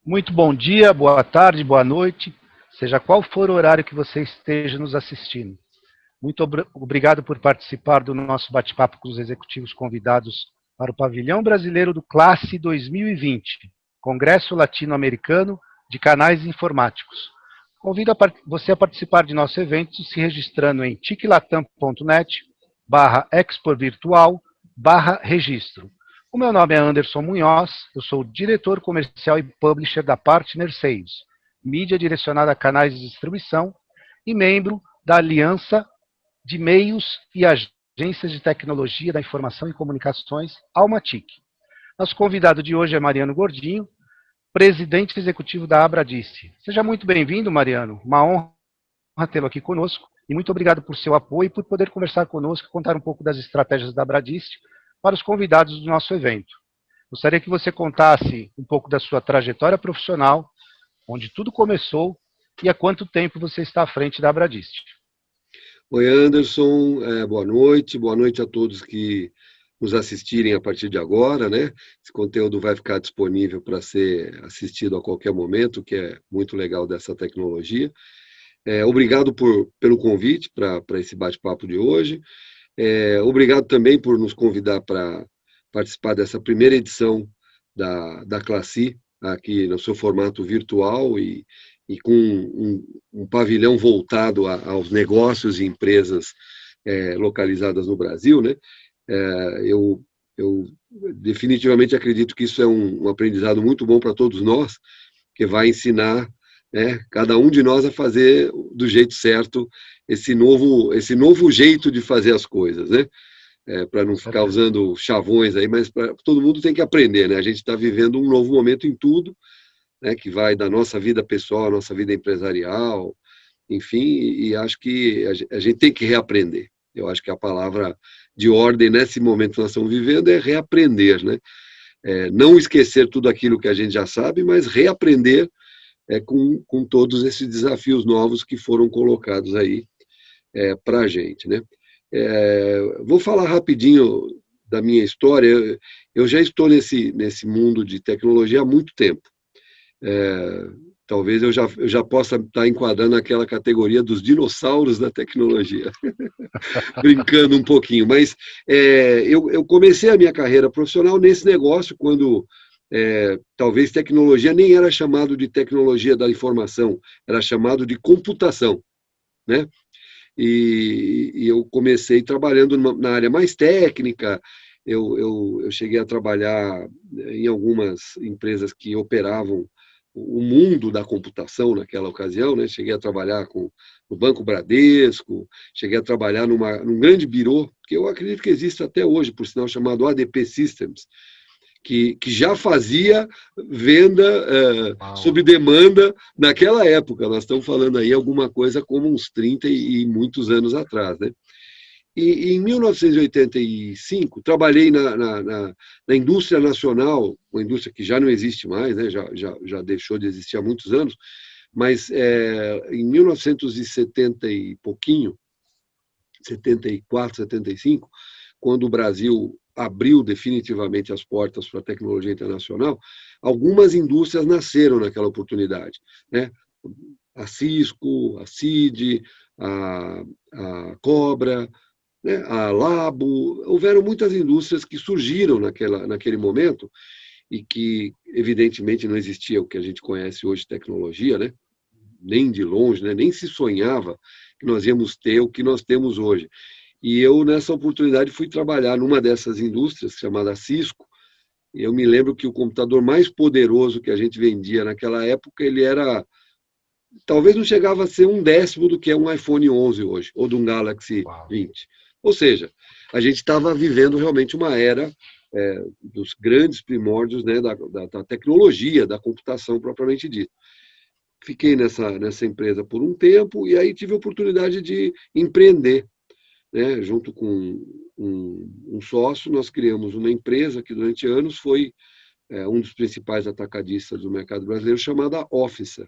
Muito bom dia, boa tarde, boa noite, seja qual for o horário que você esteja nos assistindo. Muito obrigado por participar do nosso bate-papo com os executivos convidados para o Pavilhão Brasileiro do Classe 2020, Congresso Latino-Americano de Canais Informáticos. Convido você a participar de nosso evento se registrando em ticlatam.net/expovirtual/registro. O meu nome é Anderson Munhoz, eu sou diretor comercial e publisher da Partner Sales, mídia direcionada a canais de distribuição e membro da Aliança de Meios e Agências de Tecnologia da Informação e Comunicações, Almatic. Nosso convidado de hoje é Mariano Gordinho, presidente executivo da Abradice. Seja muito bem-vindo, Mariano. Uma honra tê-lo aqui conosco e muito obrigado por seu apoio e por poder conversar conosco e contar um pouco das estratégias da Abradice para os convidados do nosso evento. Gostaria que você contasse um pouco da sua trajetória profissional, onde tudo começou e há quanto tempo você está à frente da Abradice. Oi, Anderson, boa noite a todos que nos assistirem a partir de agora, né? Esse conteúdo vai ficar disponível para ser assistido a qualquer momento, que é muito legal dessa tecnologia. Obrigado pelo convite para esse bate-papo de hoje. Obrigado também por nos convidar para participar dessa primeira edição da Classi, aqui no seu formato virtual e com um pavilhão voltado aos negócios e empresas localizadas no Brasil, né? Eu definitivamente acredito que isso é um aprendizado muito bom para todos nós, que vai ensinar, né, cada um de nós a fazer do jeito certo esse novo jeito de fazer as coisas, né? Para não ficar usando chavões aí, mas todo mundo tem que aprender, né? A gente está vivendo um novo momento em tudo, né, que vai da nossa vida pessoal, à nossa vida empresarial, enfim, e acho que a gente tem que reaprender. Eu acho que a palavra de ordem nesse momento que nós estamos vivendo é reaprender, né? Não esquecer tudo aquilo que a gente já sabe, mas reaprender com todos esses desafios novos que foram colocados aí para a gente, né? Vou falar rapidinho da minha história. Eu já estou nesse mundo de tecnologia há muito tempo. Talvez eu já possa estar enquadrando aquela categoria dos dinossauros da tecnologia, brincando um pouquinho, mas eu comecei a minha carreira profissional nesse negócio, quando talvez tecnologia nem era chamado de tecnologia da informação, era chamado de computação, né? E eu comecei trabalhando na área mais técnica. Eu cheguei a trabalhar em algumas empresas que operavam o mundo da computação naquela ocasião, né? Cheguei a trabalhar no Banco Bradesco, cheguei a trabalhar num grande birô, que eu acredito que existe até hoje, por sinal, chamado ADP Systems, que já fazia venda sob demanda naquela época. Nós estamos falando aí alguma coisa como uns 30 e muitos anos atrás, né? E em 1985, trabalhei na indústria nacional, uma indústria que já não existe mais, né? Já deixou de existir há muitos anos, mas em 1970 e pouquinho, 74, 75, quando o Brasil abriu definitivamente as portas para a tecnologia internacional, algumas indústrias nasceram naquela oportunidade, né? A Cisco, a CID, a Cobra, né, a Labo. Houveram muitas indústrias que surgiram naquele momento e que, evidentemente, não existia o que a gente conhece hoje de tecnologia, né? Nem de longe, né? Nem se sonhava que nós íamos ter o que nós temos hoje. E eu, nessa oportunidade, fui trabalhar numa dessas indústrias, chamada Cisco. E eu me lembro que o computador mais poderoso que a gente vendia naquela época, ele era... Talvez não chegava a ser 1/10 do que é um iPhone 11 hoje, ou de um Galaxy 20. Ou seja, a gente estava vivendo realmente uma era dos grandes primórdios, né, da tecnologia, da computação propriamente dita. Fiquei nessa empresa por um tempo e aí tive a oportunidade de empreender, né? Junto com um sócio, nós criamos uma empresa que durante anos foi um dos principais atacadistas do mercado brasileiro, chamada Officer,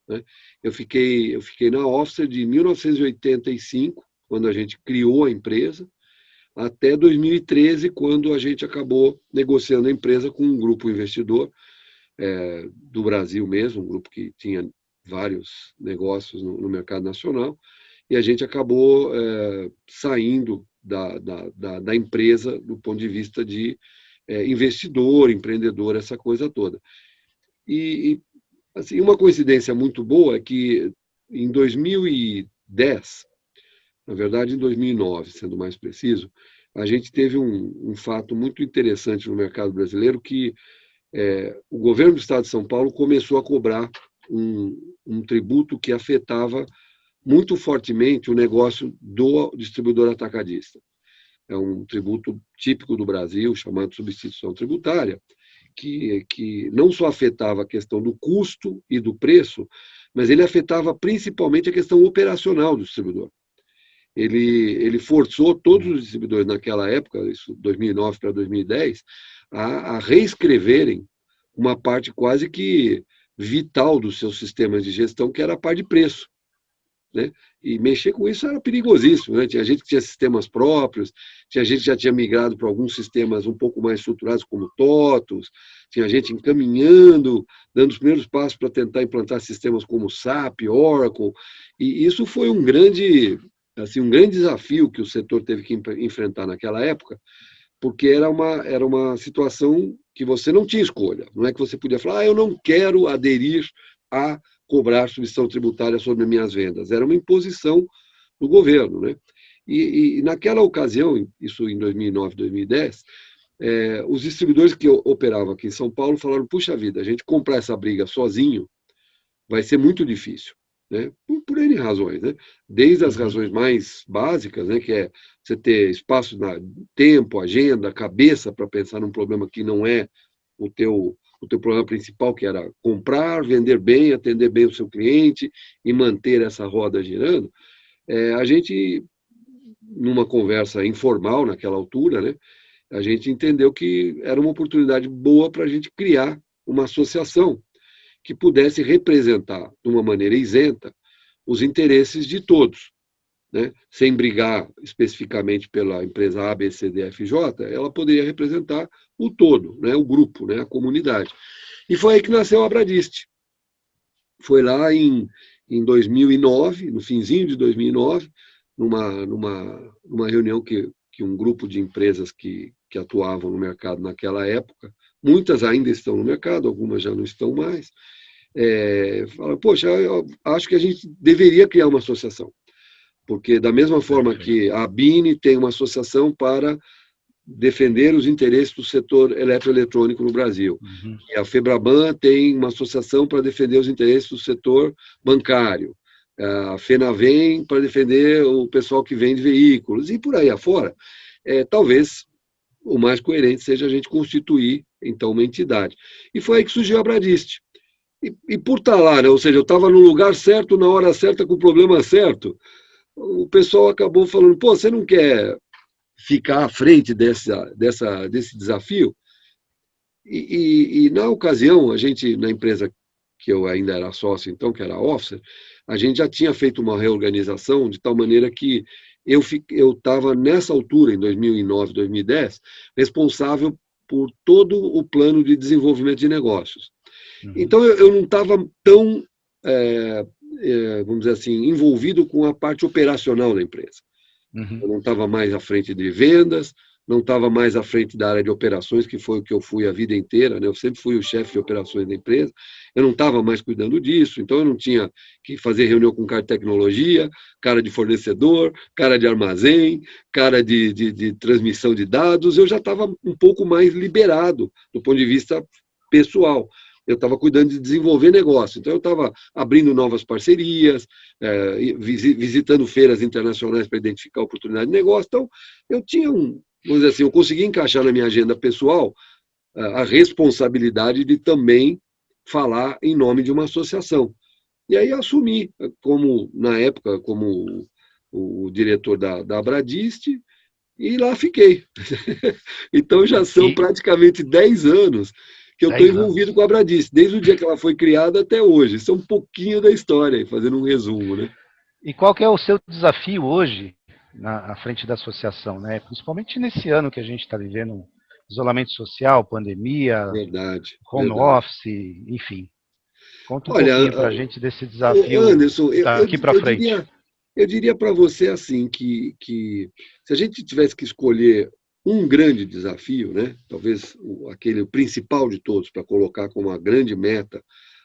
né? Eu fiquei na Officer de 1985, quando a gente criou a empresa, até 2013, quando a gente acabou negociando a empresa com um grupo investidor do Brasil mesmo, um grupo que tinha vários negócios no mercado nacional, e a gente acabou saindo da empresa do ponto de vista de investidor, empreendedor, essa coisa toda. E assim, uma coincidência muito boa é que em 2010, na verdade em 2009, sendo mais preciso, a gente teve um fato muito interessante no mercado brasileiro que o governo do estado de São Paulo começou a cobrar um tributo que afetava muito fortemente o negócio do distribuidor atacadista. É um tributo típico do Brasil, chamado substituição tributária, que não só afetava a questão do custo e do preço, mas ele afetava principalmente a questão operacional do distribuidor. Ele forçou todos os distribuidores naquela época, isso 2009 para 2010, a reescreverem uma parte quase que vital dos seus sistemas de gestão, que era a parte de preço. Né? E mexer com isso era perigosíssimo. Né? Tinha gente que tinha sistemas próprios, tinha gente que já tinha migrado para alguns sistemas um pouco mais estruturados, como TOTOS, tinha gente encaminhando, dando os primeiros passos para tentar implantar sistemas como SAP, Oracle, e isso foi um grande desafio que o setor teve que enfrentar naquela época, porque era uma situação que você não tinha escolha. Não é que você podia falar, eu não quero aderir a cobrar substituição tributária sobre minhas vendas. Era uma imposição do governo. Né? E naquela ocasião, isso em 2009, 2010, os distribuidores que operavam aqui em São Paulo falaram, puxa vida, a gente comprar essa briga sozinho vai ser muito difícil. Né? Por N razões, né? Desde as razões mais básicas, né? Que é você ter espaço, tempo, agenda, cabeça para pensar num problema que não é o teu problema principal, que era comprar, vender bem, atender bem o seu cliente e manter essa roda girando. A gente, numa conversa informal naquela altura, né? A gente entendeu que era uma oportunidade boa para a gente criar uma associação que pudesse representar, de uma maneira isenta, os interesses de todos. Né? Sem brigar especificamente pela empresa A, B, C, D, F, J, ela poderia representar o todo, né? O grupo, né? A comunidade. E foi aí que nasceu a Abradist. Foi lá em 2009, no finzinho de 2009, numa reunião que um grupo de empresas que atuavam no mercado naquela época, muitas ainda estão no mercado, algumas já não estão mais, falaram, poxa, eu acho que a gente deveria criar uma associação. Porque, da mesma forma que a ABINE tem uma associação para defender os interesses do setor eletroeletrônico no Brasil, e a FEBRABAN tem uma associação para defender os interesses do setor bancário, a FENAVEM para defender o pessoal que vende veículos, e por aí afora, talvez o mais coerente seja a gente constituir, então, uma entidade. E foi aí que surgiu a Abradist. E por estar lá, né? Ou seja, eu estava no lugar certo, na hora certa, com o problema certo, o pessoal acabou falando, pô, você não quer ficar à frente desse desafio? E na ocasião, a gente, na empresa que eu ainda era sócio, então, que era a Officer, a gente já tinha feito uma reorganização de tal maneira que eu estava, nessa altura, em 2009, 2010, responsável por todo o plano de desenvolvimento de negócios. Então, eu não estava tão, vamos dizer assim, envolvido com a parte operacional da empresa. Eu não estava mais à frente de vendas, não estava mais à frente da área de operações, que foi o que eu fui a vida inteira, né? Eu sempre fui o chefe de operações da empresa, eu não estava mais cuidando disso, então eu não tinha que fazer reunião com cara de tecnologia, cara de fornecedor, cara de armazém, cara de transmissão de dados, eu já estava um pouco mais liberado do ponto de vista pessoal. Eu estava cuidando de desenvolver negócio, então eu estava abrindo novas parcerias, visitando feiras internacionais para identificar oportunidade de negócio, então eu tinha vamos dizer assim, eu consegui encaixar na minha agenda pessoal a responsabilidade de também falar em nome de uma associação. E aí eu assumi, na época, como o diretor da Abradist, e lá fiquei. Então já são praticamente 10 anos que eu estou envolvido com a Abradist, desde o dia que ela foi criada até hoje. Isso é um pouquinho da história, fazendo um resumo. Né? E qual que é o seu desafio hoje à frente da associação, né? Principalmente nesse ano que a gente está vivendo isolamento social, pandemia, Verdade, home verdade. office, enfim. Conta um Olha, pouquinho para a gente desse desafio Anderson, daqui para frente. eu diria para você assim que se a gente tivesse que escolher um grande desafio, né, talvez aquele principal de todos para colocar como uma grande meta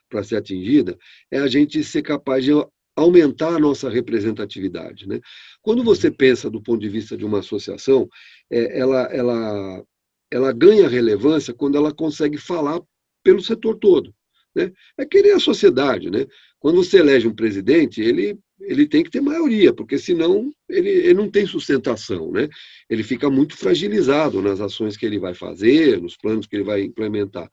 para ser atingida, é a gente ser capaz de aumentar a nossa representatividade, né? Quando você pensa do ponto de vista de uma associação, ela ganha relevância quando ela consegue falar pelo setor todo, né? É que nem a sociedade, né? Quando você elege um presidente, ele tem que ter maioria, porque senão ele não tem sustentação, né? Ele fica muito fragilizado nas ações que ele vai fazer, nos planos que ele vai implementar.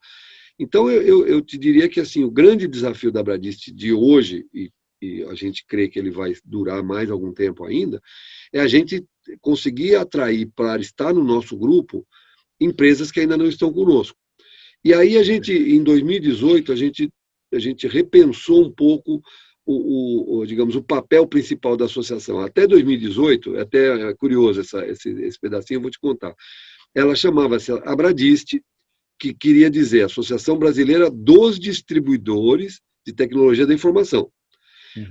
Então, eu te diria que assim, o grande desafio da Bradist de hoje, e a gente crê que ele vai durar mais algum tempo ainda, é a gente conseguir atrair para estar no nosso grupo empresas que ainda não estão conosco. E aí a gente, em 2018, a gente repensou um pouco digamos, o papel principal da associação. Até 2018, até é curioso esse pedacinho, eu vou te contar. Ela chamava-se Abradist, que queria dizer Associação Brasileira dos Distribuidores de Tecnologia da Informação.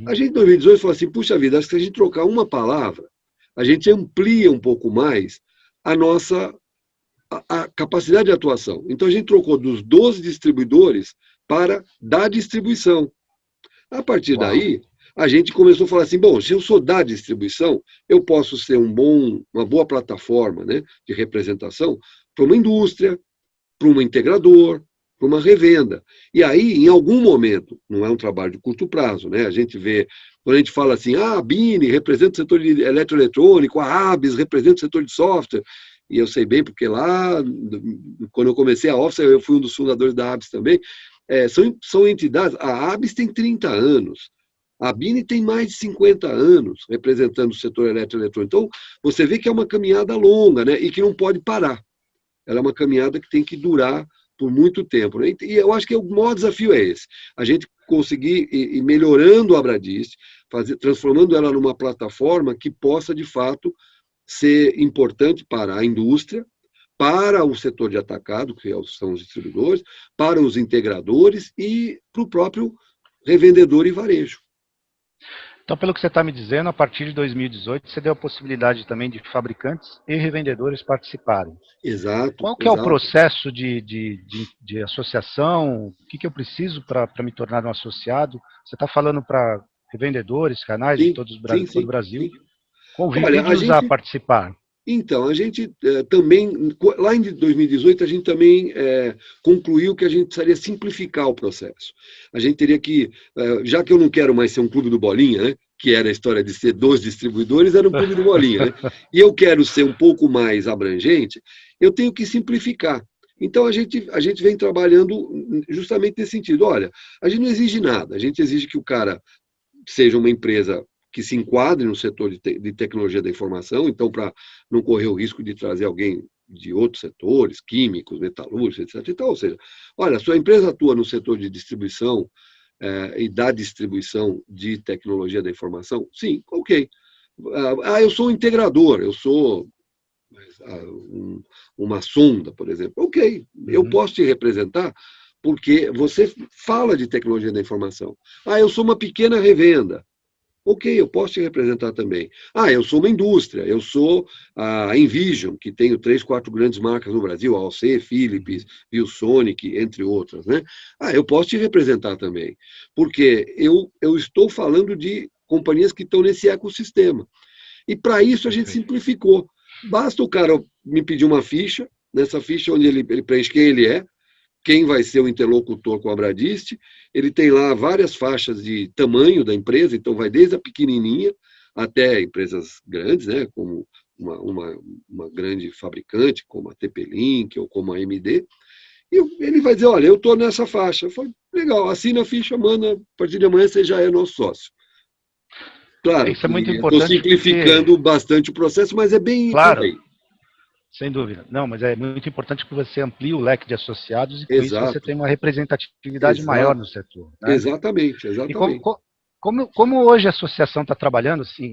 A gente, em 2018, falou assim, puxa vida, acho que se a gente trocar uma palavra, a gente amplia um pouco mais a nossa a capacidade de atuação. Então, a gente trocou dos distribuidores para da distribuição. A partir daí, a gente começou a falar assim, bom, se eu sou da distribuição, eu posso ser uma boa plataforma, né, de representação para uma indústria, para um integrador, para uma revenda. E aí, em algum momento, não é um trabalho de curto prazo, né? A gente vê, quando a gente fala assim, a BINE representa o setor de eletroeletrônico, a ABS representa o setor de software, e eu sei bem, porque lá, quando eu comecei a Office, eu fui um dos fundadores da ABS também, são entidades, a ABS tem 30 anos, a BINE tem mais de 50 anos representando o setor eletroeletrônico. Então, você vê que é uma caminhada longa, né? E que não pode parar. Ela é uma caminhada que tem que durar por muito tempo, né? E eu acho que o maior desafio é esse, a gente conseguir ir melhorando a Bradist, transformando ela numa plataforma que possa, de fato, ser importante para a indústria, para o setor de atacado, que são os distribuidores, para os integradores e para o próprio revendedor e varejo. Então, pelo que você está me dizendo, a partir de 2018, você deu a possibilidade também de fabricantes e revendedores participarem. Exato. Qual que é o processo de associação? O que eu preciso para me tornar um associado? Você está falando para revendedores, canais de todo o Brasil. Sim. Convide-os a participar. Então, a gente também, lá em 2018, a gente também concluiu que a gente precisaria simplificar o processo. A gente teria que, já que eu não quero mais ser um clube do Bolinha, né, que era a história de ser dos distribuidores, era um clube do Bolinha, né, e eu quero ser um pouco mais abrangente, eu tenho que simplificar. Então, a gente vem trabalhando justamente nesse sentido. Olha, a gente não exige nada, a gente exige que o cara seja uma empresa que se enquadre no setor de tecnologia da informação, então, para não correr o risco de trazer alguém de outros setores, químicos, metalúrgicos, etc. Então, ou seja, olha, a sua empresa atua no setor de distribuição e da distribuição de tecnologia da informação? Sim, ok. Eu sou um integrador, eu sou uma sonda, por exemplo. Ok, eu posso te representar porque você fala de tecnologia da informação. Eu sou uma pequena revenda. Ok, eu posso te representar também. Eu sou uma indústria, eu sou a Envision, que tenho 3, 4 grandes marcas no Brasil, a AOC, Philips, ViewSonic, entre outras, né? Eu posso te representar também, porque eu estou falando de companhias que estão nesse ecossistema. E para isso a gente simplificou. Basta o cara me pedir uma ficha, nessa ficha onde ele preenche quem ele é, quem vai ser o interlocutor com a Bradist, ele tem lá várias faixas de tamanho da empresa, então vai desde a pequenininha até empresas grandes, né, como uma grande fabricante, como a TP-Link ou como a AMD, e ele vai dizer, olha, eu estou nessa faixa. Eu falei, legal, assina a ficha, manda, a partir de amanhã você já é nosso sócio. Claro, isso é muito estou simplificando bastante o processo, mas é bem por aí. Sem dúvida. Não, mas é muito importante que você amplie o leque de associados e com isso você tem uma representatividade maior no setor. Né? Exatamente. Como hoje a associação está trabalhando, assim,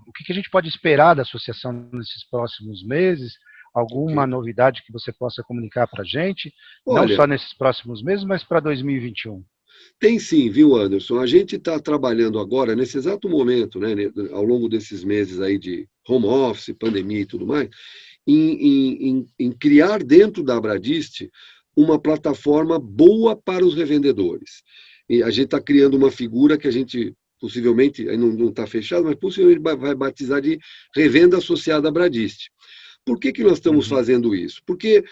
o que a gente pode esperar da associação nesses próximos meses? Alguma novidade que você possa comunicar para a gente? Não Olha, só nesses próximos meses, mas para 2021. tem sim, viu, Anderson? A gente está trabalhando agora, nesse exato momento, né, ao longo desses meses aí de home office, pandemia e tudo mais, em criar dentro da Abradist uma plataforma boa para os revendedores. E a gente está criando uma figura que a gente possivelmente, aí não está fechado, mas possivelmente vai batizar de revenda associada à Abradist. Por que, que nós estamos Uhum. fazendo isso? Porque,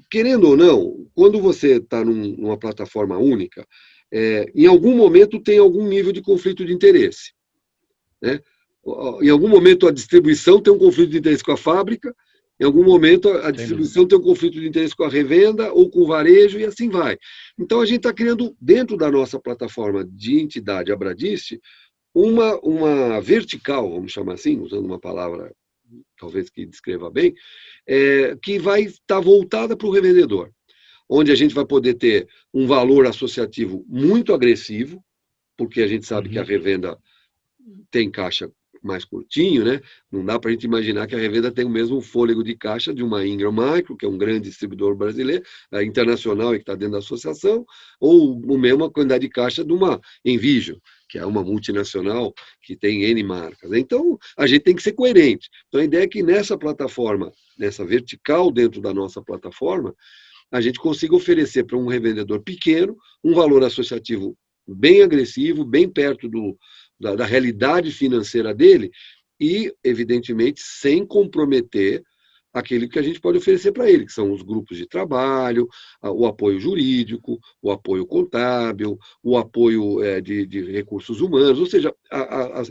querendo ou não, quando você está numa plataforma única, em algum momento tem algum nível de conflito de interesse. Né? Em algum momento a distribuição tem um conflito de interesse com a fábrica, em algum momento a distribuição tem um conflito de interesse com a revenda ou com o varejo e assim vai. Então a gente está criando dentro da nossa plataforma de entidade Abradist uma vertical, vamos chamar assim, usando uma palavra talvez que descreva bem, que vai estar voltada para o revendedor, onde a gente vai poder ter um valor associativo muito agressivo, porque a gente sabe que a revenda tem caixa mais curtinho, né? Não dá para a gente imaginar que a revenda tem o mesmo fôlego de caixa de uma Ingram Micro, que é um grande distribuidor brasileiro, internacional e que está dentro da associação, ou a mesma quantidade de caixa de uma Envision, que é uma multinacional que tem N marcas. Então, a gente tem que ser coerente. Então, a ideia é que nessa plataforma, nessa vertical dentro da nossa plataforma, a gente consiga oferecer para um revendedor pequeno um valor associativo bem agressivo, bem perto da realidade financeira dele e, evidentemente, sem comprometer aquele que a gente pode oferecer para ele, que são os grupos de trabalho, o apoio jurídico, o apoio contábil, o apoio de recursos humanos, ou seja,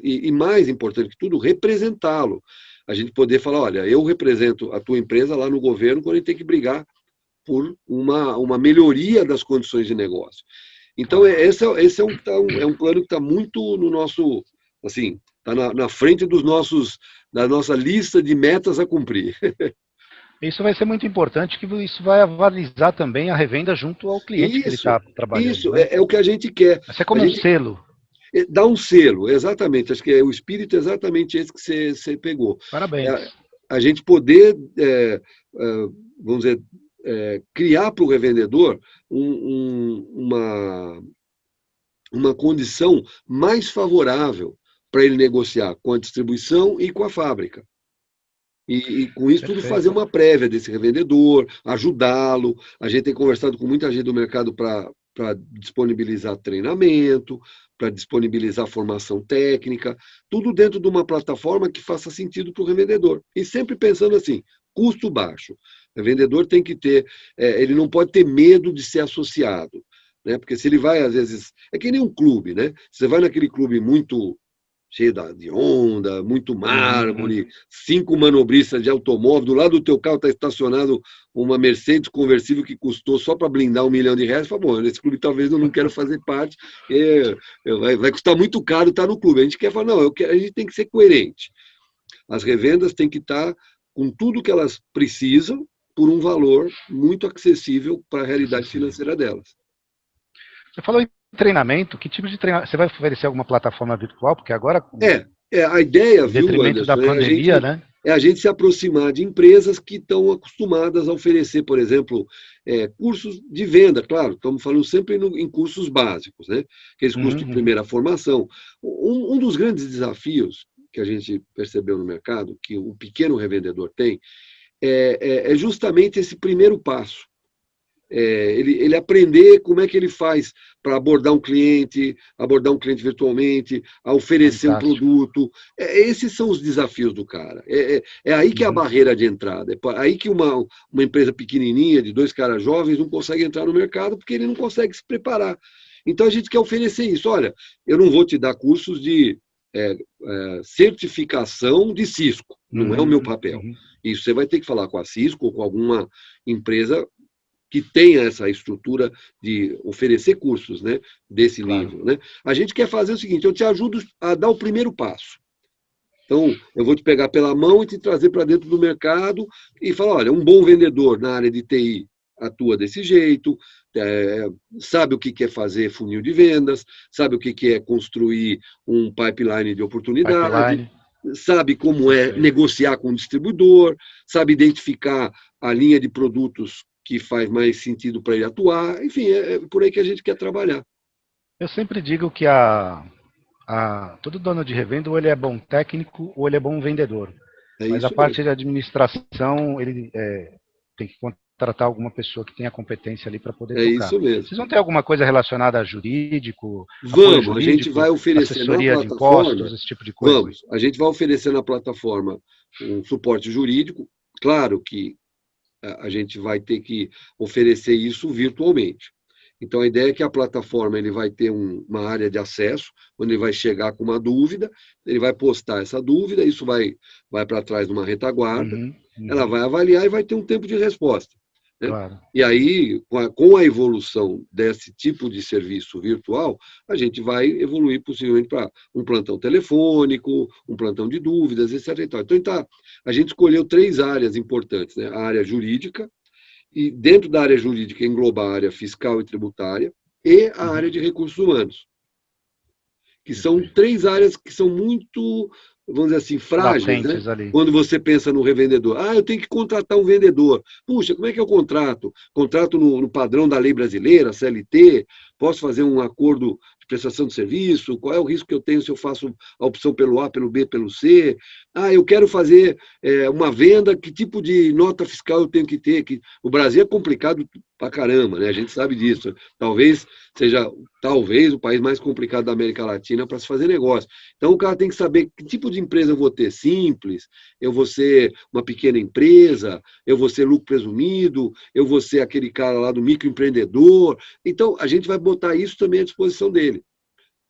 e mais importante que tudo, representá-lo. A gente poder falar, olha, eu represento a tua empresa lá no governo quando a gente tem que brigar por uma melhoria das condições de negócio. Então, esse é um plano que está muito no nosso, assim, está na frente da nossa lista de metas a cumprir. Isso vai ser muito importante, que isso vai avalizar também a revenda junto ao cliente que ele está trabalhando. Isso Né? é o que a gente quer. Vai ser como um selo. Dá um selo, exatamente. Acho que o espírito é exatamente esse que você pegou. Parabéns. A gente poder, vamos dizer, criar para o revendedor uma condição mais favorável para ele negociar com a distribuição e com a fábrica. E com isso tudo fazer uma prévia desse revendedor, ajudá-lo. A gente tem conversado com muita gente do mercado para disponibilizar treinamento, para disponibilizar formação técnica, tudo dentro de uma plataforma que faça sentido para o revendedor. E sempre pensando assim, custo baixo. O vendedor tem que ter, ele não pode ter medo de ser associado, né? Porque se ele vai, às vezes, é que nem um clube, né? Você vai naquele clube muito cheio de onda, muito mármore, 5 manobristas de automóvel, do lado do teu carro está estacionado uma Mercedes conversível que custou só para blindar R$1 milhão, fala, bom, nesse clube talvez eu não quero fazer parte, vai custar muito caro estar no clube. A gente quer falar, não, a gente tem que ser coerente. As revendas têm que estar com tudo que elas precisam por um valor muito acessível para a realidade financeira delas. Você falou em treinamento, que tipo de treinamento? Você vai oferecer alguma plataforma virtual? Porque agora... a ideia, viu, detrimento Anderson, da pandemia, né? É a gente se aproximar de empresas que estão acostumadas a oferecer, por exemplo, cursos de venda, claro, estamos falando sempre em cursos básicos, né? Aqueles cursos de primeira formação. Um dos grandes desafios que a gente percebeu no mercado, que o pequeno revendedor tem, é justamente esse primeiro passo. Ele aprender como é que ele faz para abordar um cliente virtualmente, a oferecer um produto. Esses são os desafios do cara. É aí que é a barreira de entrada. É aí que uma empresa pequenininha, de 2 caras jovens, não consegue entrar no mercado porque ele não consegue se preparar. Então a gente quer oferecer isso. Olha, eu não vou te dar cursos de certificação de Cisco. Não é o meu papel. Isso você vai ter que falar com a Cisco ou com alguma empresa que tenha essa estrutura de oferecer cursos, né, desse nível. Né? A gente quer fazer o seguinte, eu te ajudo a dar o primeiro passo. Então, eu vou te pegar pela mão e te trazer para dentro do mercado e falar, olha, um bom vendedor na área de TI atua desse jeito, sabe o que é fazer funil de vendas, sabe o que é construir um pipeline de oportunidade, Pipeline. sabe como é Perfeito. negociar com o distribuidor, sabe identificar a linha de produtos que faz mais sentido para ele atuar, enfim, é por aí que a gente quer trabalhar. Eu sempre digo que todo dono de revenda, ou ele é bom técnico, ou ele é bom vendedor. É Mas a isso parte mesmo. de administração, ele tem que contratar alguma pessoa que tenha competência ali para poder É tocar. isso mesmo. Vocês vão ter alguma coisa relacionada a jurídico, apoio Vamos, a gente vai jurídico, oferecer na assessoria de plataforma, impostos, esse tipo de coisa? vamos, a gente vai oferecer na plataforma um suporte jurídico. Claro que a gente vai ter que oferecer isso virtualmente. Então, a ideia é que a plataforma ele vai ter uma área de acesso, onde ele vai chegar com uma dúvida, ele vai postar essa dúvida, isso vai para trás de uma retaguarda, Uhum, ela uhum, vai avaliar e vai ter um tempo de resposta. Né? claro. E aí, com a evolução desse tipo de serviço virtual, a gente vai evoluir possivelmente para um plantão telefônico, um plantão de dúvidas, etc. Então, a gente escolheu 3 áreas importantes, né? A área jurídica, e dentro da área jurídica englobar a área fiscal e tributária e a Uhum, área de recursos humanos, que são perfeito. 3 áreas que são muito, vamos dizer assim, frágeis, né? Latentes ali. Quando você pensa no revendedor, eu tenho que contratar um vendedor. Puxa, como é que eu contrato? Contrato no padrão da lei brasileira, CLT? Posso fazer um acordo de prestação de serviço? Qual é o risco que eu tenho se eu faço a opção pelo A, pelo B, pelo C? Eu quero fazer uma venda, que tipo de nota fiscal eu tenho que ter? Que o Brasil é complicado pra caramba, né? A gente sabe disso. Talvez seja o país mais complicado da América Latina para se fazer negócio. Então, o cara tem que saber que tipo de empresa eu vou ter. Simples, eu vou ser uma pequena empresa, eu vou ser lucro presumido, eu vou ser aquele cara lá do microempreendedor. Então, a gente vai botar isso também à disposição dele,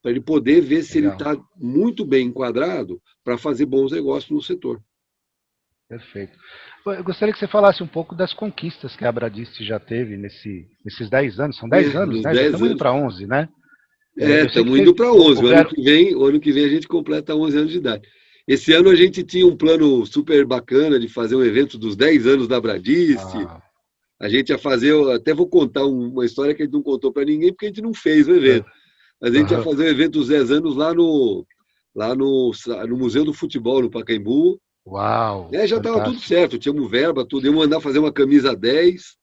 para ele poder ver se ele Legal. está muito bem enquadrado para fazer bons negócios no setor. Perfeito. Eu gostaria que você falasse um pouco das conquistas que a Bradesco já teve nesses 10 anos. São 10 anos, Nos né? Já 10 estamos indo anos. para 11, né? Eu sei que Estamos indo para 11. houveram. O ano que vem a gente completa 11 anos de idade. Esse ano a gente tinha um plano super bacana de fazer um evento dos 10 anos da Bradist. Ah, A gente ia fazer, eu até vou contar uma história que a gente não contou para ninguém, porque a gente não fez o evento. Mas a gente ia fazer o evento dos 10 anos lá no Museu do Futebol, no Pacaembu. uau, Já estava tudo fantástico. certo, tínhamos verba, tudo. Ia mandar fazer uma camisa 10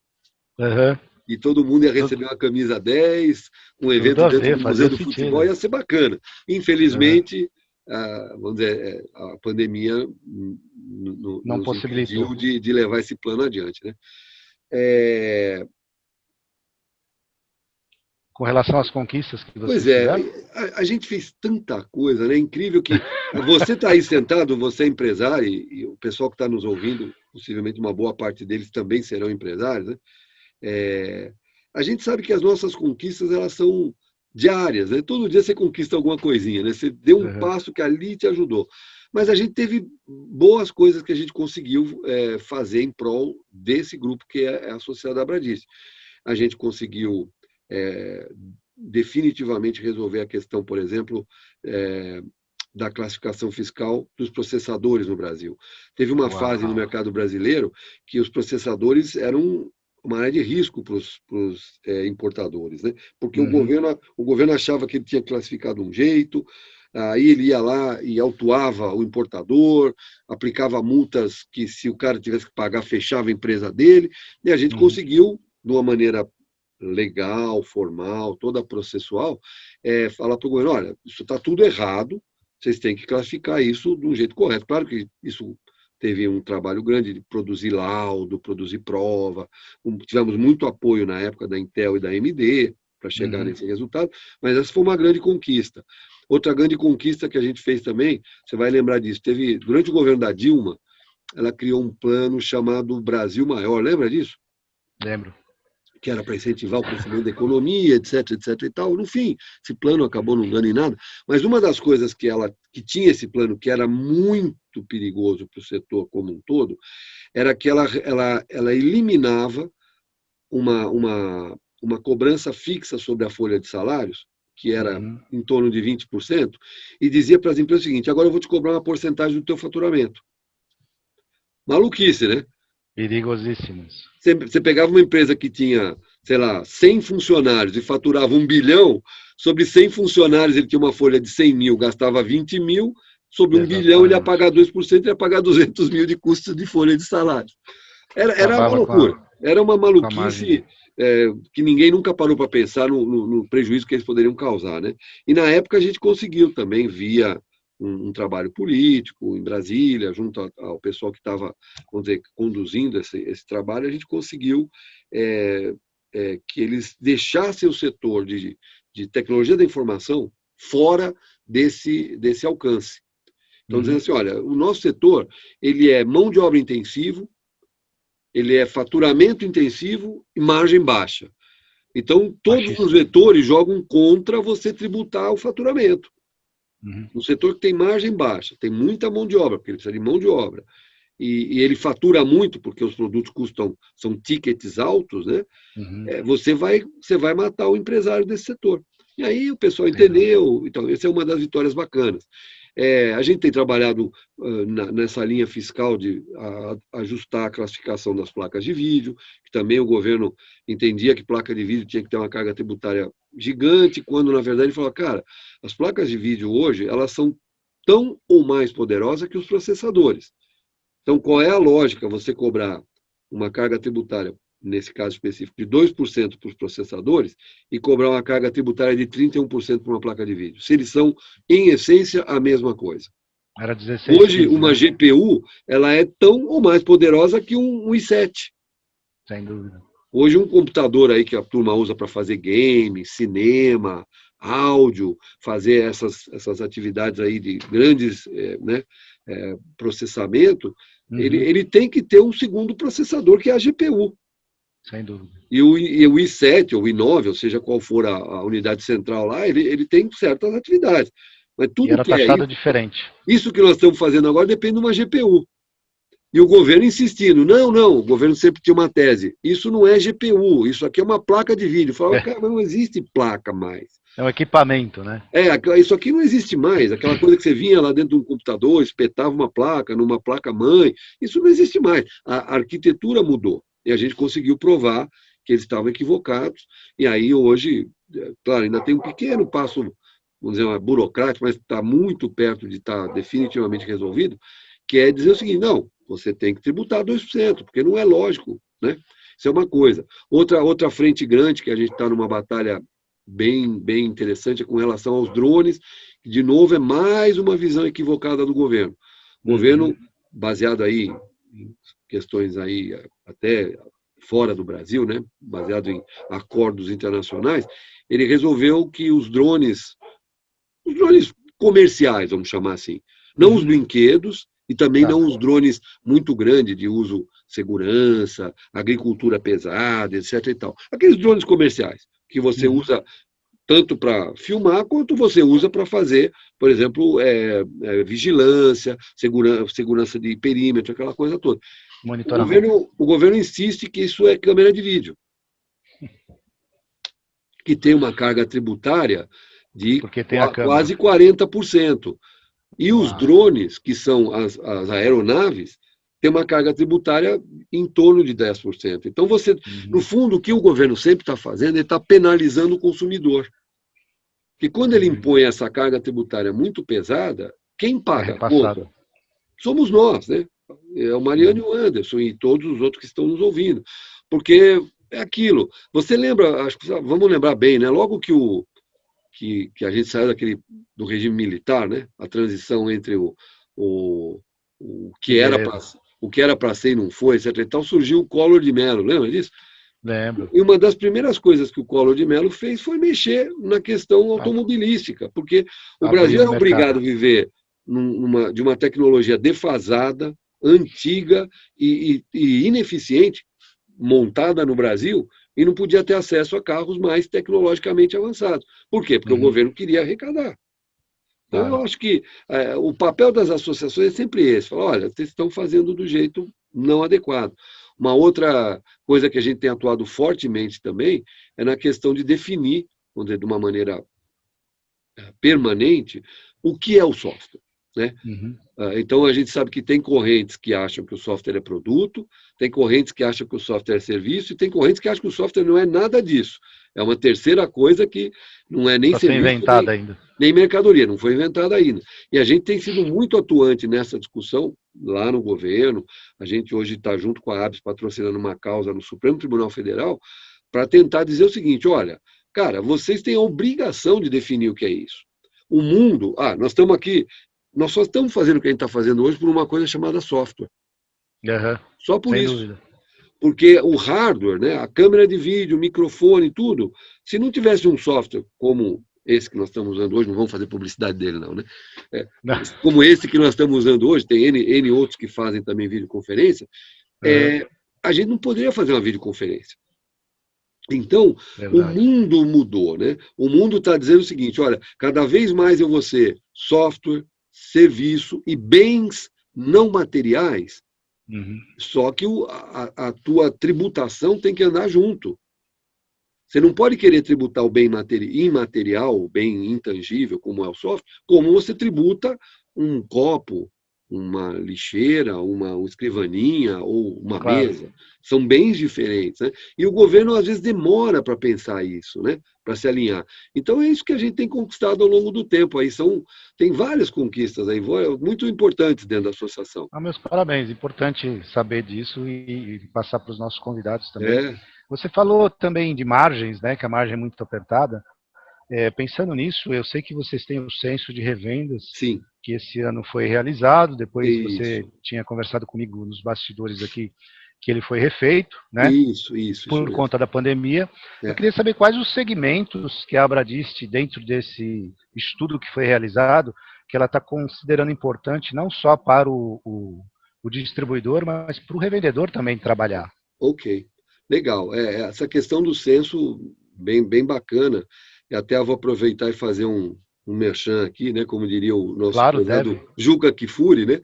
Uhum. e todo mundo ia Tudo, receber uma camisa 10, um tudo evento a dentro ver, do Museu fazia do Futebol, sentido. ia ser bacana. Uhum. Infelizmente, vamos dizer, a pandemia Não nos possibilitou. impediu de levar esse plano adiante, né? É, Com relação às conquistas que Pois vocês é, tiveram? a gente fez tanta coisa, né? Incrível que você está aí sentado, você é empresário, e o pessoal que está nos ouvindo, possivelmente uma boa parte deles também serão empresários, né? É, a gente sabe que as nossas conquistas, elas são diárias, né? Todo dia você conquista alguma coisinha, né? Você deu um Uhum. passo que ali te ajudou. Mas a gente teve boas coisas que a gente conseguiu fazer em prol desse grupo que é a Sociedade Bradice. A gente conseguiu é, definitivamente resolver a questão, por exemplo, da classificação fiscal dos processadores no Brasil. Teve uma fase no Uau. mercado brasileiro que os processadores eram uma área de risco para os importadores, né? Porque Uhum. o governo achava que ele tinha classificado um jeito, aí ele ia lá e autuava o importador, aplicava multas que, se o cara tivesse que pagar, fechava a empresa dele, e a gente Uhum. conseguiu, de uma maneira legal, formal, toda processual, falar para o governo, olha, isso está tudo errado, vocês têm que classificar isso de um jeito correto. Claro que isso teve um trabalho grande de produzir laudo, produzir prova, tivemos muito apoio na época da Intel e da AMD para chegar Uhum. nesse resultado, mas essa foi uma grande conquista. Outra grande conquista que a gente fez também, você vai lembrar disso, durante o governo da Dilma, ela criou um plano chamado Brasil Maior, lembra disso? Lembro. Que era para incentivar o crescimento da economia, etc, etc e tal. No fim, esse plano acabou não dando em nada, mas uma das coisas que tinha esse plano, que era muito perigoso para o setor como um todo, era que ela eliminava uma cobrança fixa sobre a folha de salários, que era Uhum. em torno de 20%, e dizia para as empresas o seguinte: agora eu vou te cobrar uma porcentagem do teu faturamento. Maluquice, né? Perigosíssimos. Você pegava uma empresa que tinha, sei lá, 100 funcionários e faturava 1 bilhão, sobre 100 funcionários ele tinha uma folha de 100 mil, gastava 20 mil, sobre 1 bilhão ele ia Exatamente. pagar 2%, ele ia pagar 200 mil de custos de folha de salário. Era uma Acabava loucura, era uma com a margem maluquice de... que ninguém nunca parou para pensar no prejuízo que eles poderiam causar, né? E na época a gente conseguiu também, via um trabalho político em Brasília, junto ao pessoal que estava, vamos dizer, conduzindo esse trabalho, a gente conseguiu é, que eles deixassem o setor de tecnologia da informação fora desse alcance. Então, dizendo assim, olha, o nosso setor, ele é mão de obra intensivo, ele é faturamento intensivo e margem baixa. Então, todos os Machista. vetores jogam contra você tributar o faturamento. Uhum. No setor que tem margem baixa, tem muita mão de obra, porque ele precisa de mão de obra, e ele fatura muito, porque os produtos são tickets altos, né? Uhum. Você vai matar o empresário desse setor. E aí o pessoal Sem dúvida. entendeu, então, essa é uma das vitórias bacanas. A gente tem trabalhado nessa linha fiscal de ajustar a classificação das placas de vídeo, que também o governo entendia que placa de vídeo tinha que ter uma carga tributária gigante, quando na verdade ele falou, cara, as placas de vídeo hoje, elas são tão ou mais poderosas que os processadores. Então, qual é a lógica você cobrar uma carga tributária, nesse caso específico, de 2% para os processadores e cobrar uma carga tributária de 31% para uma placa de vídeo? Se eles são, em essência, a mesma coisa. Era 16, Hoje, 15, uma né? GPU, ela é tão ou mais poderosa que um i7. Sem dúvida. Hoje, um computador aí que a turma usa para fazer game, cinema, áudio, fazer essas atividades aí de grandes né, processamento, Uhum. ele tem que ter um segundo processador, que é a GPU. Sem dúvida. E o i7 ou o i9, ou seja, qual for a unidade central lá, ele tem certas atividades. Mas E tudo era que é taxado diferente. isso que nós estamos fazendo agora depende de uma GPU. E o governo insistindo, não, o governo sempre tinha uma tese, isso não é GPU, isso aqui é uma placa de vídeo. Eu falava, É, cara, mas não existe placa mais. é um equipamento, né? Isso aqui não existe mais, aquela coisa que você vinha lá dentro de um computador, espetava uma placa numa placa-mãe, isso não existe mais. A arquitetura mudou, e a gente conseguiu provar que eles estavam equivocados, e aí hoje, claro, ainda tem um pequeno passo, vamos dizer, burocrático, mas está muito perto de estar definitivamente resolvido, que é dizer o seguinte, não, você tem que tributar 2%, porque não é lógico, né? Isso é uma coisa. Outra frente grande que a gente está numa batalha bem interessante é com relação aos drones, que, de novo, é mais uma visão equivocada do governo. O Uhum. governo, baseado aí em questões aí até fora do Brasil, né, baseado em acordos internacionais, ele resolveu que os drones comerciais, vamos chamar assim, não os Uhum. brinquedos e também Tá. não os drones muito grandes de uso segurança, agricultura pesada, etc. e tal. Aqueles drones comerciais que você Uhum. usa tanto para filmar quanto você usa para fazer, por exemplo, vigilância, segurança de perímetro, aquela coisa toda. O Monitoramento. governo, o governo insiste que isso é câmera de vídeo, que tem uma carga tributária de Porque tem a câmera. quase 40%. E os Uau. drones, que são as aeronaves, têm uma carga tributária em torno de 10%. Então, no Uhum. fundo, o que o governo sempre está fazendo, ele está penalizando o consumidor. Porque quando ele Uhum. impõe essa carga tributária muito pesada, quem É paga a conta? repassado. Somos nós, né? É o Mariano e Uhum. o Anderson e todos os outros que estão nos ouvindo. Porque é aquilo. Você lembra, acho que vamos lembrar bem, né? Logo que a gente saiu do regime militar, né? A transição entre o, o que era para Figueiredo. o que era para ser e não foi, etc. Então surgiu o Collor de Mello, lembra disso? Lembro. E uma das primeiras coisas que o Collor de Mello fez foi mexer na questão A- automobilística, porque o Brasil Abrindo era o mercado. obrigado a viver de uma tecnologia defasada, antiga e ineficiente, montada no Brasil, e não podia ter acesso a carros mais tecnologicamente avançados. Por quê? Porque o Uhum. governo queria arrecadar. Então, eu Claro. acho que o papel das associações é sempre esse: falar, olha, vocês estão fazendo do jeito não adequado. Uma outra coisa que a gente tem atuado fortemente também é na questão de definir, vamos dizer, de uma maneira permanente, o que é o software. né? Uhum. Então, a gente sabe que tem correntes que acham que o software é produto, tem correntes que acham que o software é serviço, e tem correntes que acham que o software não é nada disso. É uma terceira coisa que não é nem Está sendo serviço, inventada ainda. nem mercadoria, não foi inventada ainda. E a gente tem sido muito atuante nessa discussão lá no governo. A gente hoje está junto com a ABS patrocinando uma causa no Supremo Tribunal Federal para tentar dizer o seguinte: olha, cara, vocês têm a obrigação de definir o que é isso. O mundo, nós estamos aqui, nós só estamos fazendo o que a gente está fazendo hoje por uma coisa chamada software. Uhum. Só por Sem isso. dúvida. Porque o hardware, né, a câmera de vídeo, o microfone, tudo, se não tivesse um software como esse que nós estamos usando hoje, não vamos fazer publicidade dele não, né? Como esse que nós estamos usando hoje, tem N outros que fazem também videoconferência, a gente não poderia fazer uma videoconferência. Então, Verdade. o mundo mudou, né? O mundo está dizendo o seguinte: olha, cada vez mais eu vou ser software, serviço e bens não materiais. Uhum. Só que a tua tributação tem que andar junto. Você não pode querer tributar o bem imaterial, o bem intangível, como é o software, como você tributa um copo, uma lixeira, uma escrivaninha ou uma Claro. mesa. São bens diferentes, né? E o governo, às vezes, demora para pensar isso, né? Para se alinhar. Então, é isso que a gente tem conquistado ao longo do tempo. Tem várias conquistas aí, muito importantes dentro da associação. Meus parabéns. Importante saber disso e passar para os nossos convidados também. É. Você falou também de margens, né? Que a margem é muito apertada. Pensando nisso, eu sei que vocês têm o censo de revendas, Sim. que esse ano foi realizado. Depois você Isso. tinha conversado comigo nos bastidores aqui que ele foi refeito, né? Isso Por mesmo. conta da pandemia. Eu queria saber quais os segmentos que a Abradist, dentro desse estudo que foi realizado, que ela está considerando importante não só para o distribuidor, mas para o revendedor também trabalhar. Ok, legal. Essa questão do censo, bem bacana. E até eu vou aproveitar e fazer um merchan aqui, né? Como diria o nosso Claro, prezado deve. Juca Kfouri, né?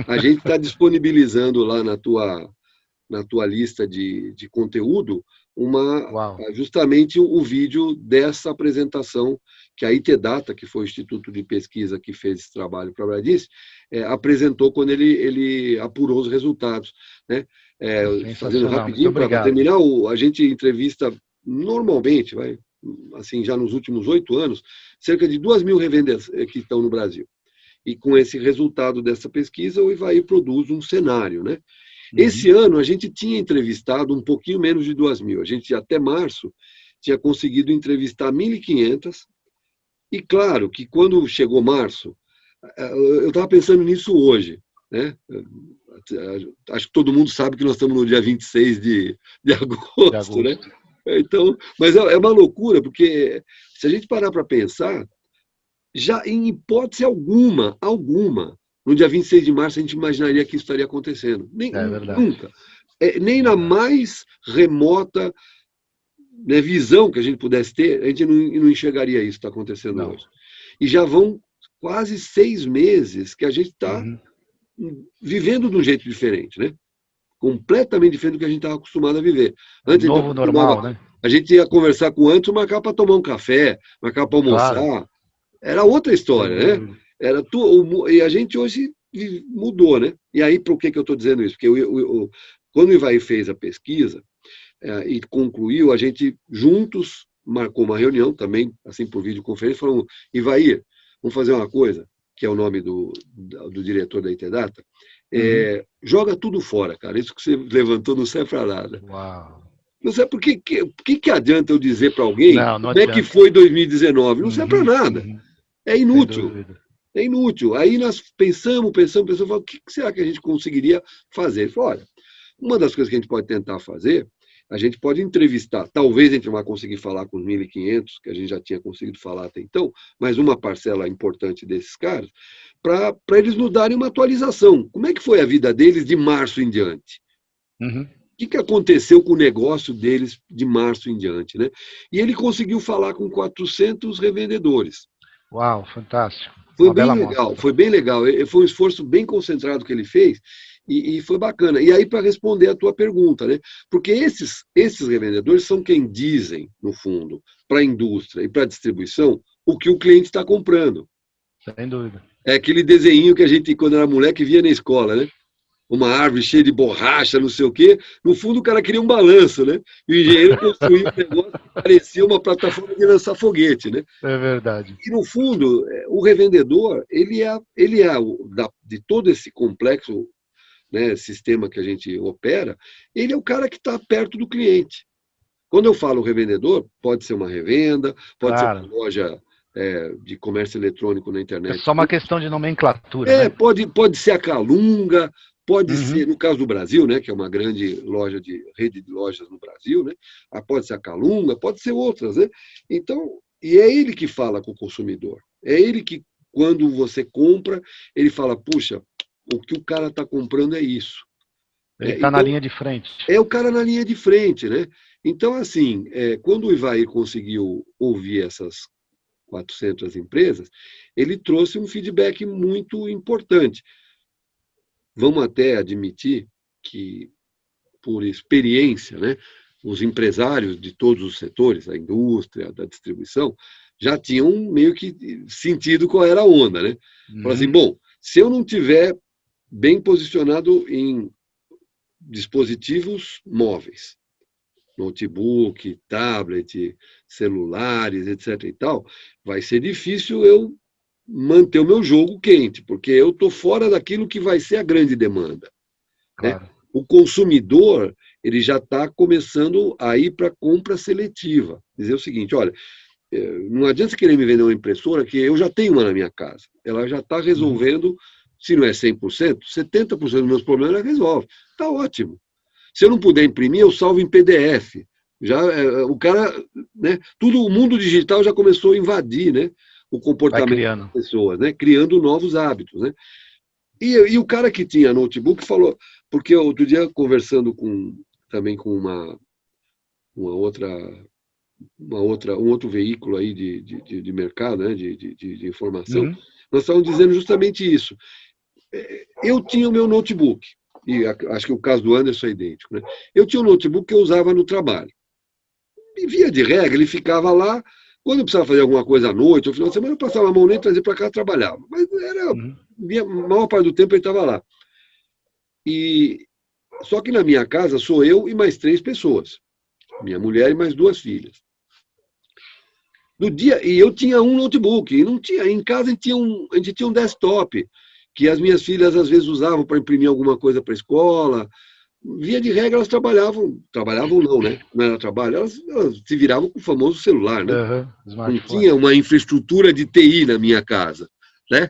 A gente está disponibilizando lá na tua lista de conteúdo Uau. justamente o vídeo dessa apresentação que a IT-Data, que foi o Instituto de Pesquisa que fez esse trabalho para a Bradice, apresentou quando ele apurou os resultados, né? Fazendo Sensacional. Muito rapidinho para obrigado. terminar, a gente entrevista normalmente, assim, já nos últimos 8 anos, cerca de 2.000 revendas que estão no Brasil. E com esse resultado dessa pesquisa, o Ivaí produz um cenário, né? Esse ano, a gente tinha entrevistado um pouquinho menos de 2.000. A gente, até março, tinha conseguido entrevistar 1.500. E, claro, que quando chegou março, eu estava pensando nisso hoje, né? Acho que todo mundo sabe que nós estamos no dia 26 de De agosto, né? agosto. Então, mas é uma loucura, porque se a gente parar para pensar, já em hipótese alguma, no dia 26 de março a gente imaginaria que isso estaria acontecendo. É verdade. Nunca. Nem na mais remota, né, visão que a gente pudesse ter, a gente não enxergaria isso que está acontecendo Não. hoje. E já vão quase 6 meses que a gente está vivendo de um jeito diferente, né? Completamente diferente do que a gente estava acostumado a viver. Antes Novo normal, né? a gente ia conversar com o Anderson, marcar para tomar um café, marcar para almoçar. Claro. Era outra Sem história, né? dúvida. E a gente hoje mudou, né? E aí, por que eu estou dizendo isso? Porque quando o Ivaí fez a pesquisa e concluiu, a gente juntos marcou uma reunião também, assim por videoconferência, falamos: Ivaí, vamos fazer uma coisa, que é o nome do diretor da IT-Data, joga tudo fora, cara. Isso que você levantou não serve para nada. Uau. Não sei por que adianta eu dizer para alguém Não como é que adianta. foi 2019. Não serve para nada. É Sem inútil. dúvida. É inútil. Aí nós pensamos, falamos, o que será que a gente conseguiria fazer? Ele falou: olha, uma das coisas que a gente pode tentar fazer, a gente pode entrevistar, talvez a gente não vai conseguir falar com os 1.500, que a gente já tinha conseguido falar até então, mas uma parcela importante desses caras, para eles nos darem uma atualização. Como é que foi a vida deles de março em diante? O que aconteceu com o negócio deles de março em diante, né? E ele conseguiu falar com 400 revendedores. Uau, fantástico. Foi Uma bem bela legal, amostra. foi bem legal. Foi um esforço bem concentrado que ele fez e foi bacana. E aí, para responder a tua pergunta, né? Porque esses revendedores são quem dizem, no fundo, para a indústria e para a distribuição, o que o cliente está comprando. Sem dúvida. É aquele desenho que a gente, quando era moleque, via na escola, né? Uma árvore cheia de borracha, não sei o quê. No fundo, o cara queria um balanço, né? E o engenheiro construiu um negócio que parecia uma plataforma de lançar foguete, né? É verdade. E, no fundo, o revendedor, de todo esse complexo, né, sistema que a gente opera, ele é o cara que está perto do cliente. Quando eu falo revendedor, pode ser uma revenda, pode ser uma Claro. loja de comércio eletrônico na É internet. só uma questão de nomenclatura, né? Pode ser a Calunga, pode Uhum. ser, no caso do Brasil, né, que é uma grande rede de lojas no Brasil, né, pode ser a Calunga, pode ser outras, né? Então, e é ele que fala com o consumidor. É ele que, quando você compra, ele fala, puxa, o que o cara está comprando é isso. Ele está na Então, linha de frente. é o cara na linha de frente, né? Então, assim, quando o Ivair conseguiu ouvir essas 400 empresas, ele trouxe um feedback muito importante. Vamos até admitir que, por experiência, né, os empresários de todos os setores, da indústria, da distribuição, já tinham meio que sentido qual era a onda, né? Falaram assim, bom, se eu não tiver bem posicionado em dispositivos móveis, notebook, tablet, celulares, etc. e tal, vai ser difícil eu manter o meu jogo quente, porque eu estou fora daquilo que vai ser a grande demanda. Né? Claro. O consumidor ele já está começando a ir para a compra seletiva. Dizer o seguinte, olha, não adianta você querer me vender uma impressora que eu já tenho uma na minha casa. Ela já está resolvendo, se não é 100%, 70% dos meus problemas ela resolve. Está ótimo. Se eu não puder imprimir, eu salvo em PDF. Já o cara, né? Tudo o mundo digital já começou a invadir, né? O Vai comportamento das criando. pessoas, né? Criando novos hábitos, né? E o cara que tinha notebook falou, porque outro dia conversando também com uma outra um outro veículo aí de mercado, né? De informação, nós estávamos dizendo justamente isso. Eu tinha o meu notebook, e acho que o caso do Anderson é idêntico, né? Eu tinha um notebook que eu usava no trabalho. E via de regra, ele ficava lá. Quando eu precisava fazer alguma coisa à noite, ou final de semana, eu passava a mão nele e trazia para cá e trabalhava. Mas a maior parte do tempo ele estava lá. Só que na minha casa sou eu e mais 3 pessoas. Minha mulher e mais 2 filhas. E eu tinha um notebook, e não tinha, em casa a gente tinha um desktop, que as minhas filhas às vezes usavam para imprimir alguma coisa para a escola. Via de regra, elas trabalhavam não, né? Não era trabalho, elas se viravam com o famoso celular, né? Não Smartphone. tinha uma infraestrutura de TI na minha casa, né?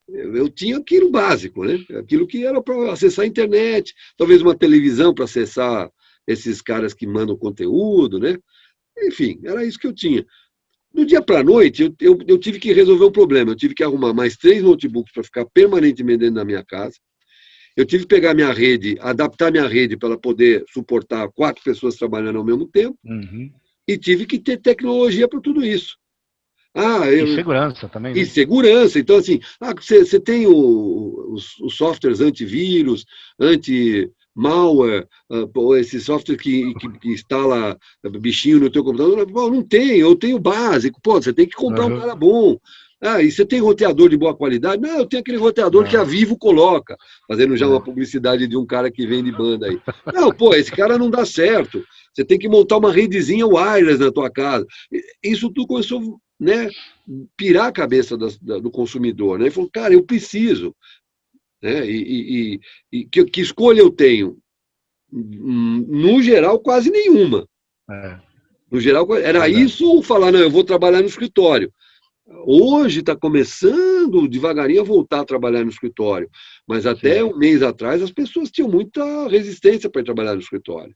Eu tinha aquilo básico, né? Aquilo que era para acessar a internet, talvez uma televisão para acessar esses caras que mandam conteúdo, né? Enfim, era isso que eu tinha. Do dia para a noite, eu tive que resolver um problema. Eu tive que arrumar mais 3 notebooks para ficar permanentemente dentro da minha casa. Eu tive que pegar minha rede, adaptar minha rede para ela poder suportar 4 pessoas trabalhando ao mesmo tempo. E tive que ter tecnologia para tudo isso. E segurança também, E né? segurança. Então, assim, você tem os softwares antivírus, anti-malware, esse software que instala bichinho no teu computador. Bom, não tem, eu tenho básico. Pô, você tem que comprar um cara bom. E você tem roteador de boa qualidade? Não, eu tenho aquele roteador que a Vivo coloca, fazendo já uma publicidade de um cara que vende banda aí. Não, pô, esse cara não dá certo. Você tem que montar uma redezinha wireless na tua casa. Isso tudo começou, né, pirar a cabeça do consumidor, né? Ele falou, cara, eu preciso, né? Que escolha eu tenho? No geral, quase nenhuma. No geral, era isso ou falar, não, eu vou trabalhar no escritório. Hoje está começando devagarinho a voltar a trabalhar no escritório, mas até um mês atrás as pessoas tinham muita resistência para ir trabalhar no escritório.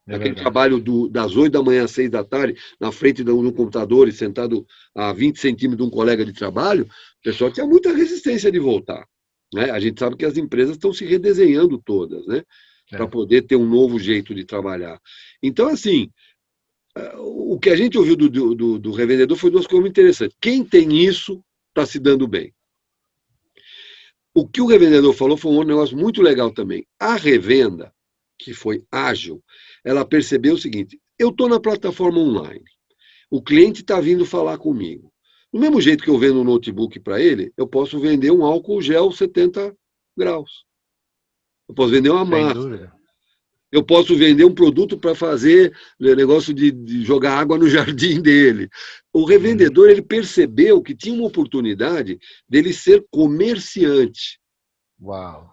Aquele trabalho das 8 da manhã às 6 da tarde, na frente de um computador e sentado a 20 centímetros de um colega de trabalho, o pessoal tinha muita resistência de voltar. Né? A gente sabe que as empresas estão se redesenhando todas, né? Para poder ter um novo jeito de trabalhar. Então, assim, o que a gente ouviu do revendedor foi 2 coisas interessantes. Quem tem isso está se dando bem. O que o revendedor falou foi um negócio muito legal também. A revenda, que foi ágil, ela percebeu o seguinte: eu estou na plataforma online, o cliente está vindo falar comigo. Do mesmo jeito que eu vendo um notebook para ele, eu posso vender um álcool gel 70 graus. Eu posso vender uma Sem massa. dúvida. Eu posso vender um produto para fazer negócio de jogar água no jardim dele. O revendedor, ele percebeu que tinha uma oportunidade dele ser comerciante. Uau.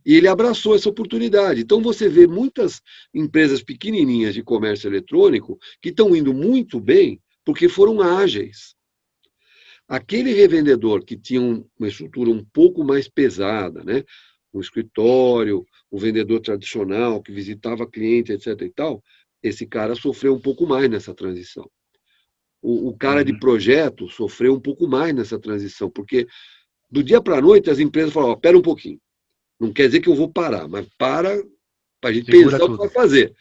E ele abraçou essa oportunidade. Então você vê muitas empresas pequenininhas de comércio eletrônico que estão indo muito bem porque foram ágeis. Aquele revendedor que tinha uma estrutura um pouco mais pesada, né? Um escritório, um vendedor tradicional que visitava cliente, etc. e tal, esse cara sofreu um pouco mais nessa transição. O cara de projeto sofreu um pouco mais nessa transição, porque do dia para a noite as empresas falavam, espera um pouquinho, não quer dizer que eu vou parar, mas para a gente Segura pensar o que tudo. vai fazer.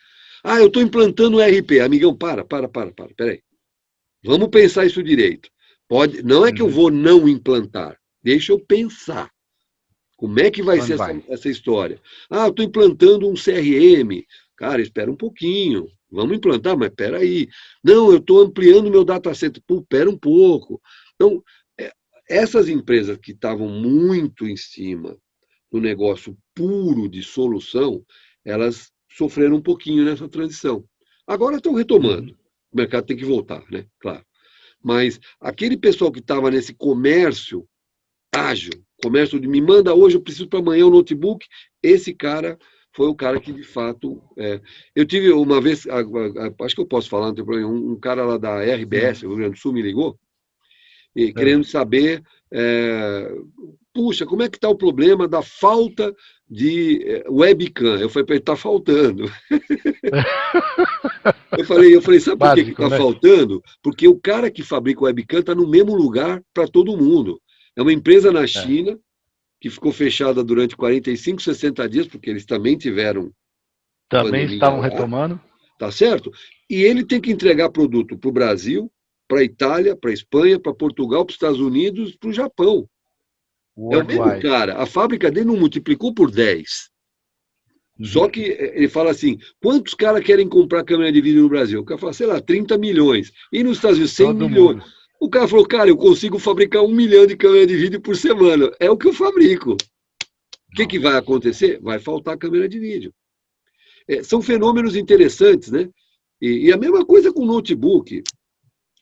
Ah, eu estou implantando o RP. Amigão, peraí. Vamos pensar isso direito. Não é que eu vou não implantar, deixa eu pensar. Como é que vai ser essa história? Ah, eu estou implantando um CRM. Cara, espera um pouquinho. Vamos implantar, mas espera aí. Não, eu estou ampliando meu data center. Pô, espera um pouco. Então, essas empresas que estavam muito em cima do negócio puro de solução, elas sofreram um pouquinho nessa transição. Agora estão retomando. O mercado tem que voltar, né? Claro. Mas aquele pessoal que estava nesse comércio ágil, comércio de me manda hoje, eu preciso para amanhã um notebook, esse cara foi o cara que de fato. Eu tive uma vez, acho que eu posso falar, não tem problema, um cara lá da RBS, Rio Grande do Sul, me ligou, e querendo saber, puxa, como é que está o problema da falta de webcam? Eu falei para ele, está faltando. Eu falei, sabe por que Básico, está né? faltando? Porque o cara que fabrica o webcam está no mesmo lugar para todo mundo. É uma empresa na China que ficou fechada durante 45, 60 dias, porque eles também tiveram Também pandemia estavam lá, retomando. tá certo? E ele tem que entregar produto para o Brasil, para a Itália, para a Espanha, para Portugal, para os Estados Unidos, para o Japão. É o mesmo Worldwide. cara. A fábrica dele não multiplicou por 10. Só que ele fala assim: quantos caras querem comprar câmera de vídeo no Brasil? O cara fala, sei lá, 30 milhões. E nos Estados Unidos, 100 Todo milhões. mundo. O cara falou, cara, eu consigo fabricar 1 milhão de câmeras de vídeo por semana. É o que eu fabrico. O que vai acontecer? Vai faltar câmera de vídeo. São fenômenos interessantes, né? E a mesma coisa com notebook.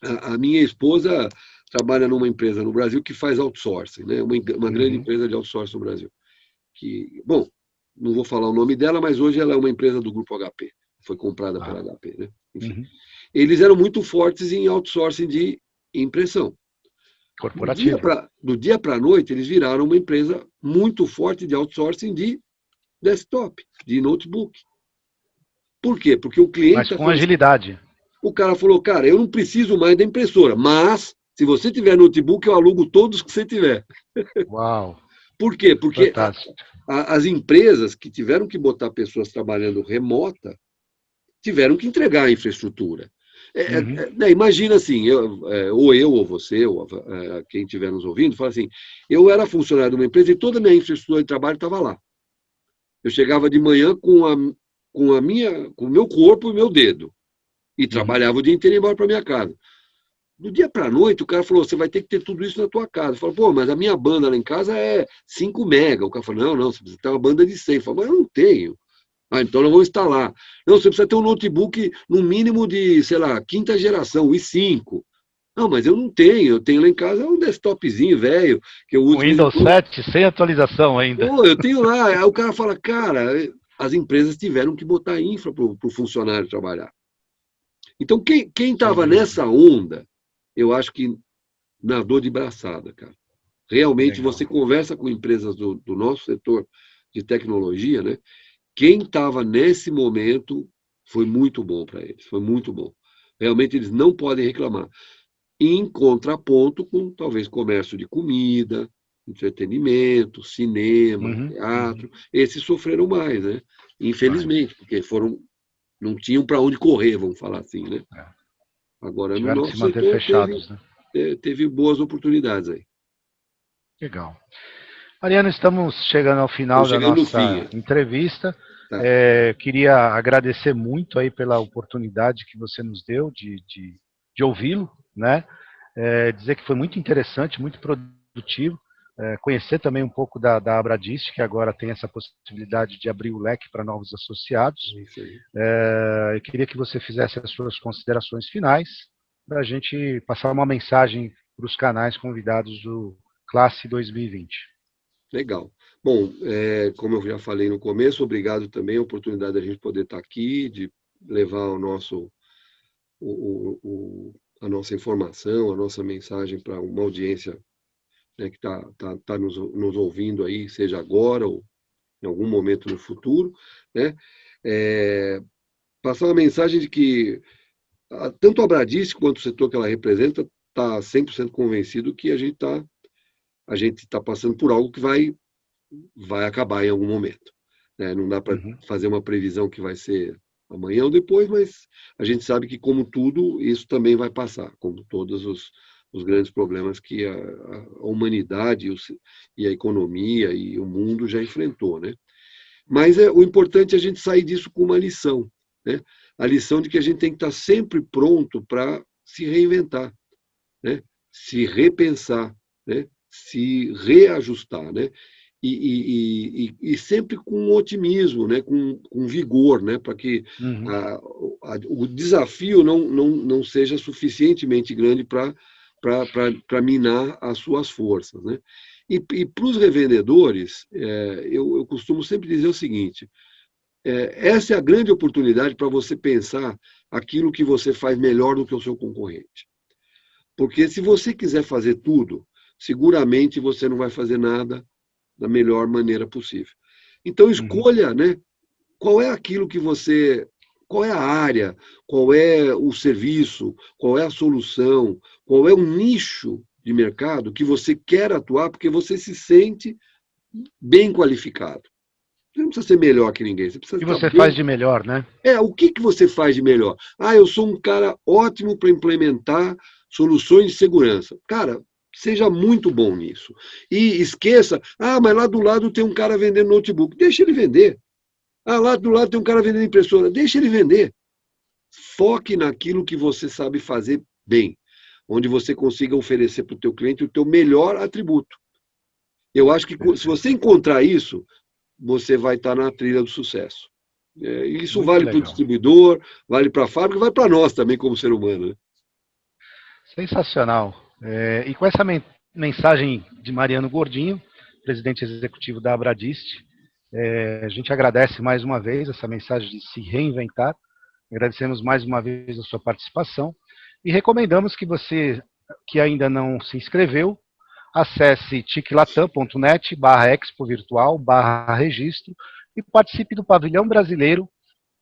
A minha esposa trabalha numa empresa no Brasil que faz outsourcing, né? Uma grande empresa de outsourcing no Brasil. Bom, não vou falar o nome dela, mas hoje ela é uma empresa do grupo HP. Foi comprada pela HP, né? Enfim. Eles eram muito fortes em outsourcing de impressão. Corporativo. Do dia para a noite, eles viraram uma empresa muito forte de outsourcing de desktop, de notebook. Por quê? Porque o Mas cliente com agilidade. o cara falou, cara, eu não preciso mais da impressora, mas se você tiver notebook, eu alugo todos que você tiver. Uau. Por quê? Porque Fantástico. as empresas que tiveram que botar pessoas trabalhando remota tiveram que entregar a infraestrutura. Imagina assim, ou você, ou quem estiver nos ouvindo, fala assim, eu era funcionário de uma empresa e toda a minha infraestrutura de trabalho estava lá. Eu chegava de manhã com o meu corpo e o meu dedo. E trabalhava o dia inteiro e ia embora para minha casa. Do dia para a noite, o cara falou, você vai ter que ter tudo isso na tua casa. Eu falei, pô, mas a minha banda lá em casa é 5 mega. O cara falou, não, você precisa ter uma banda de 100. Eu falei, mas eu não tenho. Ah, então eu vou instalar. Não, você precisa ter um notebook no mínimo de, sei lá, quinta geração, o i5. Não, mas eu não tenho. Eu tenho lá em casa um desktopzinho velho, que eu uso de vez em Windows quando. 7 sem atualização ainda. Pô, eu tenho lá. Aí o cara fala, cara, as empresas tiveram que botar infra para o funcionário trabalhar. Então, quem estava nessa onda, eu acho que nadou de braçada, cara. Realmente, Legal. você conversa com empresas do nosso setor de tecnologia, né? Quem estava nesse momento foi muito bom para eles, foi muito bom. Realmente, eles não podem reclamar. Em contraponto com, talvez, comércio de comida, entretenimento, cinema, teatro. Esses sofreram mais, né? Infelizmente, porque não tinham para onde correr, vamos falar assim, né? Agora, no Tiveram que se nosso manter setor, fechados, né? teve boas oportunidades aí. Legal. Mariano, estamos chegando ao final Estamos da chegando no fim. nossa entrevista. Tá. Queria agradecer muito aí pela oportunidade que você nos deu de ouvi-lo, né? dizer que foi muito interessante, muito produtivo, conhecer também um pouco da Abradist, que agora tem essa possibilidade de abrir o leque para novos associados. Isso aí. Eu queria que você fizesse as suas considerações finais, para a gente passar uma mensagem para os canais convidados do Classe 2020. Legal. Bom, como eu já falei no começo, obrigado também a oportunidade da gente poder estar aqui, de levar a nossa informação, a nossa mensagem para uma audiência, né, que está nos ouvindo aí, seja agora ou em algum momento no futuro, né? Passar uma mensagem de que tanto a Bradice quanto o setor que ela representa está 100% convencido que a gente está passando por algo que vai acabar em algum momto, né? Não dá para fazer uma previsão que vai ser amanhã ou depois, mas a gente sabe que, como tudo, isso também vai passar, como todos os grandes problemas que a humanidade e a economia e o mundo já enfrentou, né? Mas o importante é a gente sair disso com uma lição, né? A lição de que a gente tem que estar sempre pronto para se reinventar, né? Se repensar, né? Se reajustar, né? E sempre com otimismo, né? Com vigor, né? Para que o desafio não seja suficientemente grande para minar as suas forças, né? E para os revendedores, eu costumo sempre dizer o seguinte: essa é a grande oportunidade para você pensar aquilo que você faz melhor do que o seu concorrente. Porque se você quiser fazer tudo, seguramente você não vai fazer nada da melhor maneira possível. Então escolha, né? Qual é aquilo que você, qual é a área, qual é o serviço, qual é a solução, qual é o nicho de mercado que você quer atuar, porque você se sente bem qualificado. Você não precisa ser melhor que ninguém, você precisa E estar você bem. faz de melhor, né? O que você faz de melhor? Eu sou um cara ótimo para implementar soluções de segurança. Cara, seja muito bom nisso. E esqueça, mas lá do lado tem um cara vendendo notebook. Deixa ele vender. Lá do lado tem um cara vendendo impressora. Deixa ele vender. Foque naquilo que você sabe fazer bem, onde você consiga oferecer para o teu cliente o teu melhor atributo. Eu acho que se você encontrar isso, você vai estar na trilha do sucesso. Isso Muito vale para o legal. distribuidor, vale para a fábrica, vale para nós também como ser humano, né? Sensacional. E com essa mensagem de Mariano Gordinho, presidente executivo da Abradist, a gente agradece mais uma vez essa mensagem de se reinventar, agradecemos mais uma vez a sua participação e recomendamos que você que ainda não se inscreveu, acesse ticlatam.net/expo virtual/registro e participe do pavilhão brasileiro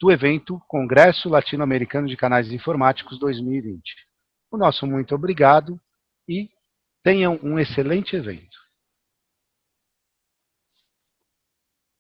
do evento Congresso Latino-Americano de Canais Informáticos 2020. O nosso muito obrigado e tenham um excelente evento.